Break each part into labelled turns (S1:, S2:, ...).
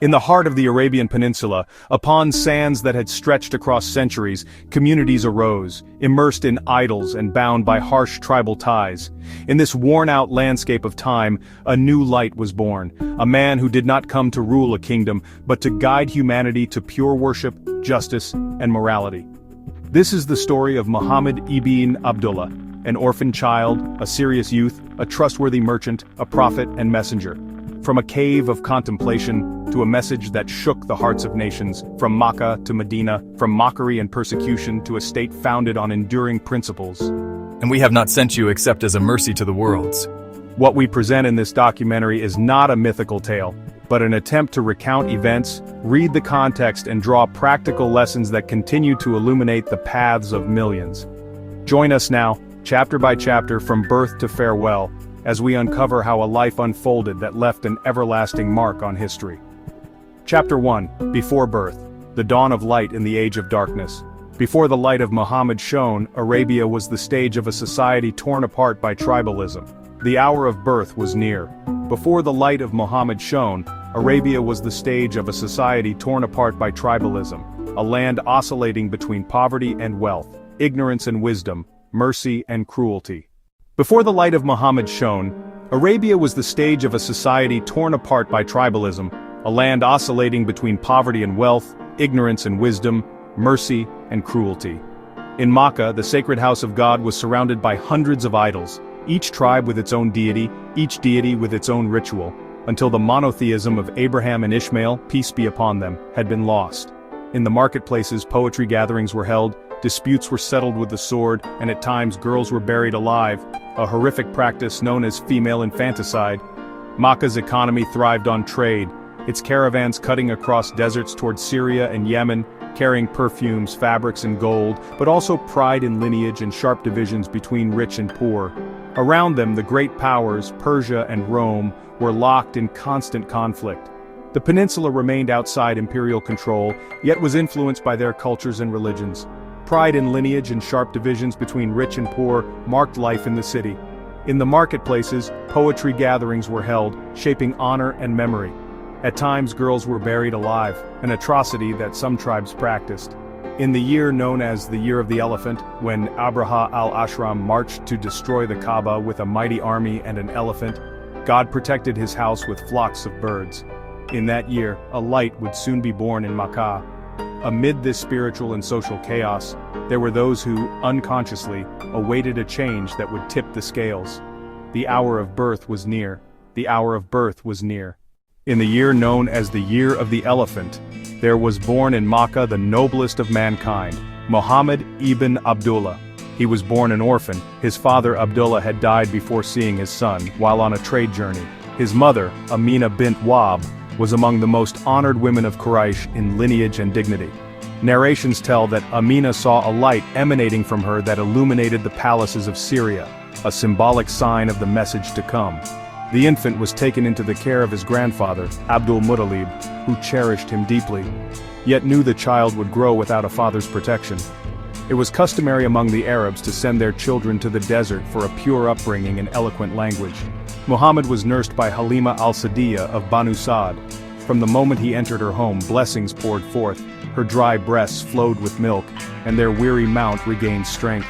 S1: In the heart of the Arabian Peninsula, upon sands that had stretched across centuries, communities arose, immersed in idols and bound by harsh tribal ties. In this worn-out landscape of time, a new light was born, a man who did not come to rule a kingdom, but to guide humanity to pure worship, justice, and morality. This is the story of Muhammad ibn Abdullah, an orphan child, a serious youth, a trustworthy merchant, a prophet and messenger. From a cave of contemplation to a message that shook the hearts of nations, from Makkah to Medina, from mockery and persecution to a state founded on enduring principles.
S2: And we have not sent you except as a mercy to the worlds.
S1: What we present in this documentary is not a mythical tale, but an attempt to recount events, read the context, and draw practical lessons that continue to illuminate the paths of millions. Join us now, chapter by chapter from birth to farewell, as we uncover how a life unfolded that left an everlasting mark on history. Chapter 1, Before Birth, the Dawn of Light in the Age of Darkness. Before the light of Muhammad shone, Arabia was the stage of a society torn apart by tribalism. The hour of birth was near. Before the light of Muhammad shone, Arabia was the stage of a society torn apart by tribalism, a land oscillating between poverty and wealth, ignorance and wisdom, mercy and cruelty. Before the light of Muhammad shone, Arabia was the stage of a society torn apart by tribalism, a land oscillating between poverty and wealth, ignorance and wisdom, mercy and cruelty. In Makkah, the sacred house of God was surrounded by hundreds of idols, each tribe with its own deity, each deity with its own ritual, until the monotheism of Abraham and Ishmael, peace be upon them, had been lost. In the marketplaces, poetry gatherings were held, disputes were settled with the sword, and at times girls were buried alive, a horrific practice known as female infanticide. Makkah's economy thrived on trade, its caravans cutting across deserts toward Syria and Yemen, carrying perfumes, fabrics and gold, but also pride in lineage and sharp divisions between rich and poor. Around them, the great powers, Persia and Rome, were locked in constant conflict. The peninsula remained outside imperial control, yet was influenced by their cultures and religions. Pride in lineage and sharp divisions between rich and poor marked life in the city. In the marketplaces, poetry gatherings were held, shaping honor and memory. At times girls were buried alive, an atrocity that some tribes practiced. In the year known as the Year of the Elephant, when Abraha al-Ashram marched to destroy the Kaaba with a mighty army and an elephant, God protected his house with flocks of birds. In that year, a light would soon be born in Makkah. Amid this spiritual and social chaos, there were those who, unconsciously, awaited a change that would tip the scales. The hour of birth was near. The hour of birth was near. In the year known as the Year of the Elephant, there was born in Makkah the noblest of mankind, Muhammad ibn Abdullah. He was born an orphan. His father Abdullah had died before seeing his son, while on a trade journey. His mother, Amina bint Wahb, was among the most honored women of Quraysh in lineage and dignity. Narrations tell that Amina saw a light emanating from her that illuminated the palaces of Syria, a symbolic sign of the message to come. The infant was taken into the care of his grandfather, Abdul Muttalib, who cherished him deeply, yet knew the child would grow without a father's protection. It was customary among the Arabs to send their children to the desert for a pure upbringing and eloquent language. Muhammad was nursed by Halima al-Sa'diyah of Banu Sa'd. From the moment he entered her home, blessings poured forth, her dry breasts flowed with milk, and their weary mount regained strength.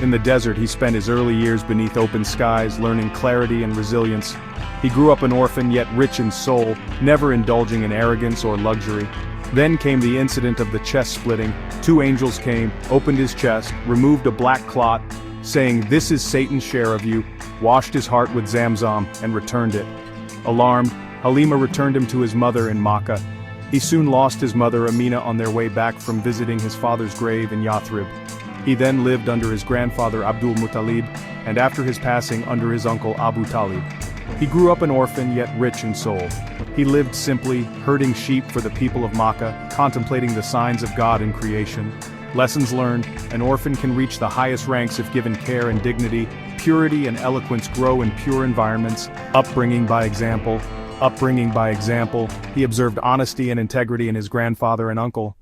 S1: In the desert he spent his early years beneath open skies, learning clarity and resilience. He grew up an orphan yet rich in soul, never indulging in arrogance or luxury. Then came the incident of the chest splitting. 2 angels came, opened his chest, removed a black clot, saying, "This is Satan's share of you," washed his heart with Zamzam, and returned it. Alarmed, Halima returned him to his mother in Makkah. He soon lost his mother Amina on their way back from visiting his father's grave in Yathrib. He then lived under his grandfather Abdul Muttalib, and after his passing under his uncle Abu Talib. He grew up an orphan yet rich in soul. He lived simply, herding sheep for the people of Makkah, contemplating the signs of God in creation. Lessons learned: an orphan can reach the highest ranks if given care and dignity. Purity and eloquence grow in pure environments. Upbringing by example. He observed honesty and integrity in his grandfather and uncle.